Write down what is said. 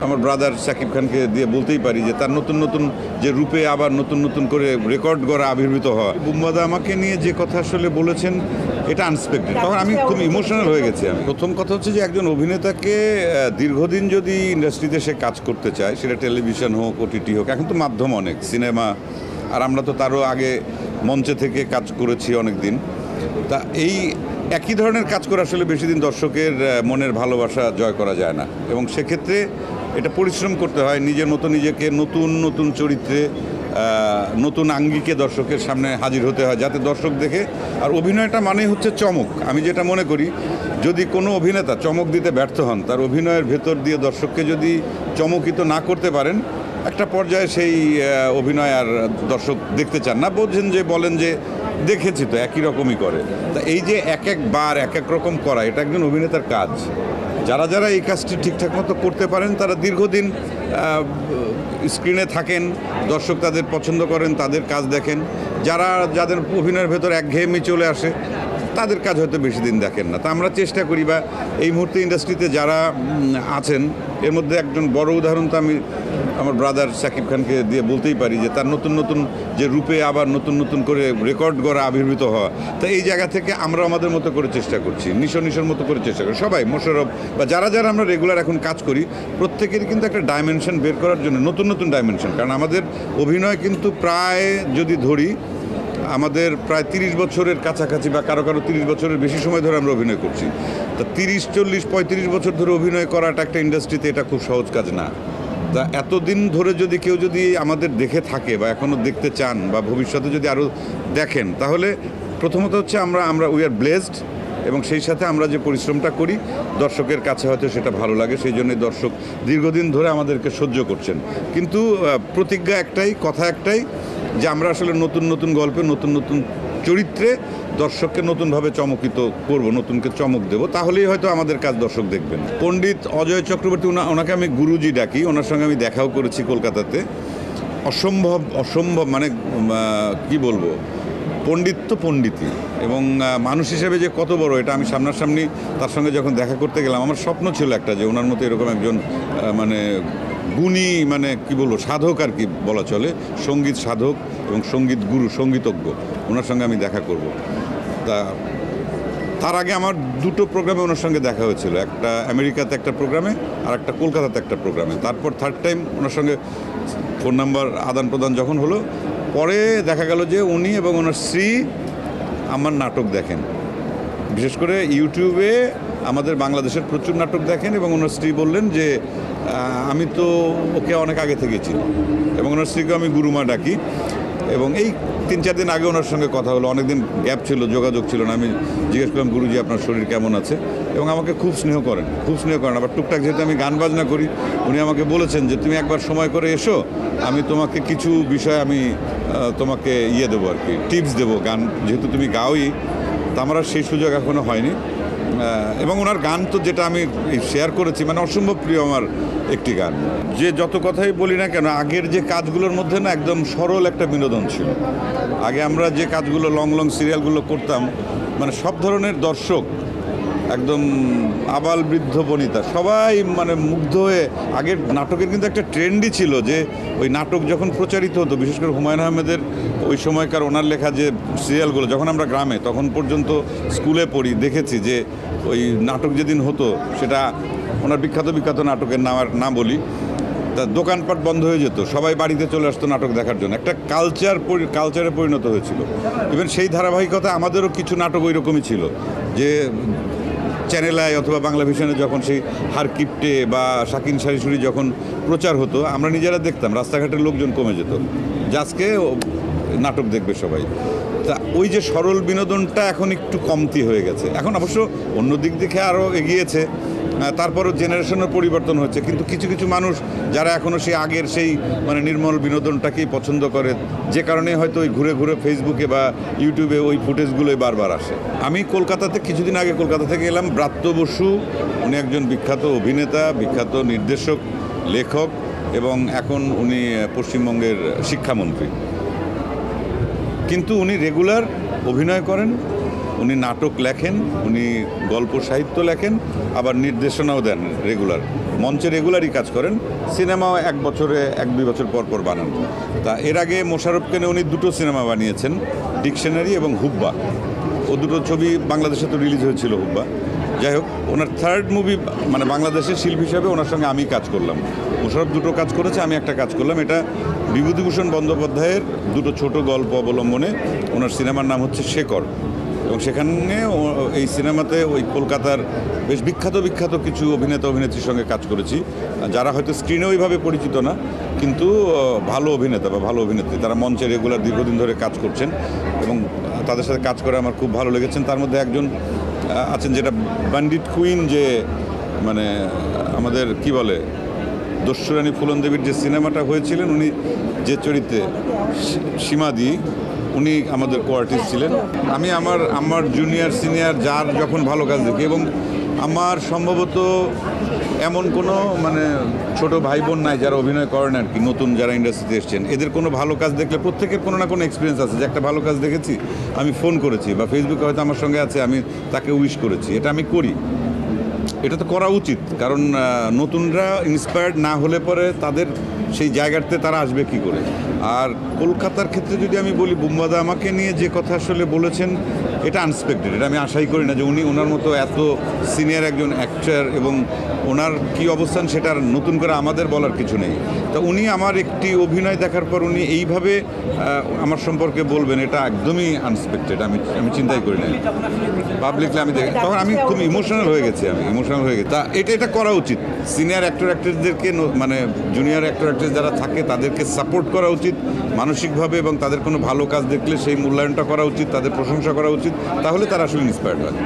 আমার ব্রাদার শাকিব খানকে দিয়ে বলতেই পারি যে তার নতুন নতুন যে রূপে আবার নতুন নতুন করে রেকর্ড করা আবির্ভূত হওয়া। বুম্বাদা আমাকে নিয়ে যে কথা আসলে বলেছেন এটা আনএক্সপেক্টেড, তখন আমি খুব ইমোশনাল হয়ে গেছি। আমি প্রথম কথা হচ্ছে যে একজন অভিনেতাকে দীর্ঘদিন যদি ইন্ডাস্ট্রিতে সে কাজ করতে চায়, সেটা টেলিভিশন হোক, ওটিটি হোক, এখন তো মাধ্যম অনেক, সিনেমা, আর আমরা তো তারও আগে মঞ্চে থেকে কাজ করেছি অনেক দিন। তা এই একই ধরনের কাজ করে আসলে বেশি দিন দর্শকের মনের ভালোবাসা জয় করা যায় না, এবং সেক্ষেত্রে এটা পরিশ্রম করতে হয়, নিজের মতো নিজেকে নতুন নতুন চরিত্রে নতুন আঙ্গিকে দর্শকের সামনে হাজির হতে হয়, যাতে দর্শক দেখে। আর অভিনয়টা মানেই হচ্ছে চমক। আমি যেটা মনে করি, যদি কোনো অভিনেতা চমক দিতে ব্যর্থ হন, তার অভিনয়ের ভেতর দিয়ে দর্শককে যদি চমকিত না করতে পারেন, একটা পর্যায়ে সেই অভিনয় আর দর্শক দেখতে চান না, বোঝেন যে, বলেন যে দেখেছি তো একই রকমই করে। তা এই যে এক একবার এক এক রকম করা, এটা একজন অভিনেতার কাজ। যারা যারা এই কাজটি ঠিকঠাক মতো করতে পারেন, তারা দীর্ঘদিন স্ক্রিনে থাকেন, দর্শক তাদের পছন্দ করেন, তাদের কাজ দেখেন। যাদের অভিনয়ের ভেতর একঘেয়েমি চলে আসে, তাদের কাজ হয়তো বেশি দিন দেখেন না। তা আমরা চেষ্টা করি, বা এই মুহূর্তে ইন্ডাস্ট্রিতে যারা আছেন, এর মধ্যে একজন বড় উদাহরণ তো আমি আমার ব্রাদার শাকিব খানকে দিয়ে বলতেই পারি যে তার নতুন নতুন যে রূপে আবার নতুন নতুন করে রেকর্ড করা আবির্ভূত হওয়া। তো এই জায়গা থেকে আমরা আমাদের মতো করে চেষ্টা করছি, নিশোর মতো করে চেষ্টা করি সবাই, মোশাররফ বা যারা যারা আমরা রেগুলার এখন কাজ করি, প্রত্যেকেরই কিন্তু একটা ডাইমেনশন বের করার জন্য নতুন নতুন ডাইমেনশন। কারণ আমাদের অভিনয় কিন্তু প্রায় যদি ধরি, আমাদের প্রায় 30 বছরের কাছাকাছি, বা কারো কারো 30 বছরের বেশি সময় ধরে আমরা অভিনয় করছি। তা 30, 40, 35 বছর ধরে অভিনয় করাটা একটা ইন্ডাস্ট্রিতে এটা খুব সহজ কাজ না। তা এতদিন ধরে যদি কেউ যদি আমাদের দেখে থাকে, বা এখনও দেখতে চান, বা ভবিষ্যতে যদি আরও দেখেন, তাহলে প্রথমত হচ্ছে আমরা উই আর ব্লেসড, এবং সেই সাথে আমরা যে পরিশ্রমটা করি, দর্শকের কাছে হয়তো সেটা ভালো লাগে, সেই জন্যই দর্শক দীর্ঘদিন ধরে আমাদেরকে সহ্য করছেন। কিন্তু প্রতিজ্ঞা একটাই, কথা একটাই, যে আমরা আসলে নতুন নতুন গল্পে, নতুন নতুন চরিত্রে দর্শককে নতুনভাবে চমকিত করব, নতুনকে চমক দেব, তাহলেই হয়তো আমাদের কাজ দর্শক দেখবেন। পণ্ডিত অজয় চক্রবর্তী, ওনাকে আমি গুরুজি ডাকি, ওনার সঙ্গে আমি দেখাও করেছি কলকাতাতে। অসম্ভব মানে কি বলবো, পণ্ডিত তো পণ্ডিতই, এবং মানুষ হিসেবে যে কত বড়, এটা আমি সামনাসামনি তার সঙ্গে যখন দেখা করতে গেলাম, আমার স্বপ্ন ছিল একটা, যে ওনার মতো এরকম একজন মানে গুণী, মানে কি বলবো, সাধক আর কি বলা চলে, সঙ্গীত সাধক এবং সঙ্গীত গুরু, সঙ্গীতজ্ঞ, ওনার সঙ্গে আমি দেখা করব। তার আগে আমার দুটো প্রোগ্রামে ওনার সঙ্গে দেখা হয়েছিল, একটা আমেরিকাতে একটা প্রোগ্রামে, আর একটা কলকাতাতে একটা প্রোগ্রামে। তারপর থার্ড টাইম ওনার সঙ্গে ফোন নাম্বার আদান প্রদান যখন হলো, পরে দেখা গেল যে উনি এবং ওনার স্ত্রী আমার নাটক দেখেন, বিশেষ করে ইউটিউবে আমাদের বাংলাদেশের প্রচুর নাটক দেখেন, এবং ওনার স্ত্রী বললেন যে আমি তো ওকে অনেক আগে থেকে চিনি, এবং ওনার স্ত্রীকে আমি গুরুমা ডাকি। এবং এই 3-4 দিন আগে ওনার সঙ্গে কথা হলো, অনেকদিন গ্যাপ ছিল, যোগাযোগ ছিল না। আমি জিজ্ঞেস করলাম, গুরুজি আপনার শরীর কেমন আছে? এবং আমাকে খুব স্নেহ করেন। আবার টুকটাক যেহেতু আমি গান বাজনা করি, উনি আমাকে বলেছেন যে তুমি একবার সময় করে এসো, আমি তোমাকে কিছু বিষয় আমি তোমাকে দেবো আর কি, টিপস দেবো, গান যেহেতু তুমি গাওই। তা আমার আর সেই সুযোগ এখনও হয়নি। এবং ওনার গান তো যেটা আমি শেয়ার করেছি, মানে অসম্ভব প্রিয় আমার একটি গান। যে যত কথাই বলি না কেন, আগের যে কাজগুলোর মধ্যে না একদম সরল একটা বিনোদন ছিল। আগে আমরা যে কাজগুলো লং সিরিয়ালগুলো করতাম, মানে সব ধরনের দর্শক, একদম আবাল বৃদ্ধ বনিতা সবাই মানে মুগ্ধ হয়ে। আগের নাটকের কিন্তু একটা ট্রেন্ডই ছিল, যে ওই নাটক যখন প্রচারিত হতো, বিশেষ করে হুমায়ুন আহমেদের ওই সময়কার ওনার লেখা যে সিরিয়ালগুলো, যখন আমরা গ্রামে তখন পর্যন্ত স্কুলে পড়ি, দেখেছি যে ওই নাটক যেদিন হতো, সেটা ওনার বিখ্যাত নাটকের নাম বলি, তা দোকানপাট বন্ধ হয়ে যেত, সবাই বাড়িতে চলে আসতো নাটক দেখার জন্য। একটা কালচারে পরিণত হয়েছিল। ইভেন সেই ধারাবাহিকতা আমাদেরও কিছু নাটক ওই রকমই ছিল, যে চ্যানেল আই অথবা বাংলা ভিশনে যখন সেই হারকিপ্টে বা শাকিন শারিশুরি যখন প্রচার হতো, আমরা নিজেরা দেখতাম, রাস্তাঘাটের লোকজন কমে যেত, যে আজকে নাটক দেখবে সবাই। তা ওই যে সরল বিনোদনটা এখন একটু কমতি হয়ে গেছে। এখন অবশ্য অন্য দিক দেখে আরও এগিয়েছে, তারপরও জেনারেশনের পরিবর্তন হচ্ছে, কিন্তু কিছু কিছু মানুষ যারা এখনও সেই আগের সেই মানে নির্মল বিনোদনটাকেই পছন্দ করে, যে কারণে হয়তো ওই ঘুরে ঘুরে ফেসবুকে বা ইউটিউবে ওই ফুটেজগুলোই বারবার আসে। আমি কলকাতাতে কিছুদিন আগে কলকাতা থেকে এলাম। ব্রাত্য বসু, উনি একজন বিখ্যাত অভিনেতা, বিখ্যাত নির্দেশক, লেখক, এবং এখন উনি পশ্চিমবঙ্গের শিক্ষামন্ত্রী। কিন্তু উনি রেগুলার অভিনয় করেন, উনি নাটক লেখেন, উনি গল্প সাহিত্য লেখেন, আবার নির্দেশনাও দেন রেগুলার, মঞ্চে রেগুলারই কাজ করেন, সিনেমাও 1 বছরে 1-2 বছর পর পর বানান। তা এর আগে মোশাররফকে নিয়ে উনি 2টো সিনেমা বানিয়েছেন, ডিকশনারি এবং হুব্বা। ও 2টো ছবি বাংলাদেশে তো রিলিজ হয়েছিল, হুব্বা। যাই হোক, ওনার 3rd মুভি, মানে বাংলাদেশের শিল্পী হিসাবে ওনার সঙ্গে আমি কাজ করলাম। মোশাররফ 2টো কাজ করেছে, আমি একটা কাজ করলাম। এটা বিভূতিভূষণ বন্দ্যোপাধ্যায়ের 2টো ছোট গল্প অবলম্বনে। ওনার সিনেমার নাম হচ্ছে শেকর, এবং সেখানে এই সিনেমাতে ওই কলকাতার বেশ বিখ্যাত কিছু অভিনেতা অভিনেত্রীর সঙ্গে কাজ করেছি, যারা হয়তো স্ক্রিনে ওইভাবে পরিচিত না, কিন্তু ভালো অভিনেতা বা ভালো অভিনেত্রী, তারা মঞ্চে রেগুলার দীর্ঘদিন ধরে কাজ করছেন এবং তাদের সাথে কাজ করে আমার খুব ভালো লেগেছেন। তার মধ্যে একজন আছেন, যেটা বান্ডিট কুইন, যে মানে আমাদের কি বলে, দস্যুরানী ফুলন দেবীর যে সিনেমাটা হয়েছিলেন, উনি যে চরিত্রে সীমাদি, উনি আমাদের কোয়ার্টিস্ট ছিলেন। আমি আমার জুনিয়র সিনিয়র যার যখন ভালো কাজ দেখি, এবং আমার সম্ভবত এমন কোনো মানে ছোট ভাই বোন নাই যারা অভিনয় করেন আর কি, নতুন যারা ইন্ডাস্ট্রিতে এসছেন, এদের কোনো ভালো কাজ দেখলে প্রত্যেকের কোনো না কোনো এক্সপিরিয়েন্স আছে, যে একটা ভালো কাজ দেখেছি, আমি ফোন করেছি, বা ফেসবুকে হয়তো আমার সঙ্গে আছে, আমি তাকে উইশ করেছি। এটা আমি করি, এটা তো করা উচিত, কারণ নতুনরা ইন্সপায়ার্ড না হলে পরে তাদের সেই জায়গাতে তারা আসবে কি করে। আর কলকাতার ক্ষেত্রে যদি আমি বলি, বুম্বাদা আমাকে নিয়ে যে কথা আসলে বলেছেন, এটা আনএক্সপেক্টেড। এটা আমি আশাই করি না যে ওনার মতো এত সিনিয়র একজন অ্যাক্টর, এবং ওনার কী অবস্থান সেটা নতুন করে আমাদের বলার কিছু নেই। তা উনি আমার একটি অভিনয় দেখার পর উনি এইভাবে আমার সম্পর্কে বলবেন, এটা একদমই আনএক্সপেক্টেড। আমি চিন্তাই করি না। পাবলিকলি আমি দেখি, তখন আমি খুব ইমোশনাল হয়ে গেছি। তা এটা করা উচিত। সিনিয়র অ্যাক্টরদেরকে, মানে জুনিয়র অ্যাক্টর যারা থাকে, তাদেরকে সাপোর্ট করা উচিত মানসিকভাবে, এবং তাদের কোনো ভালো কাজ দেখলে সেই মূল্যায়নটা করা উচিত, তাদের প্রশংসা করা উচিত, তাহলে তারা আসলে ইন্সপায়ার্ড হয়।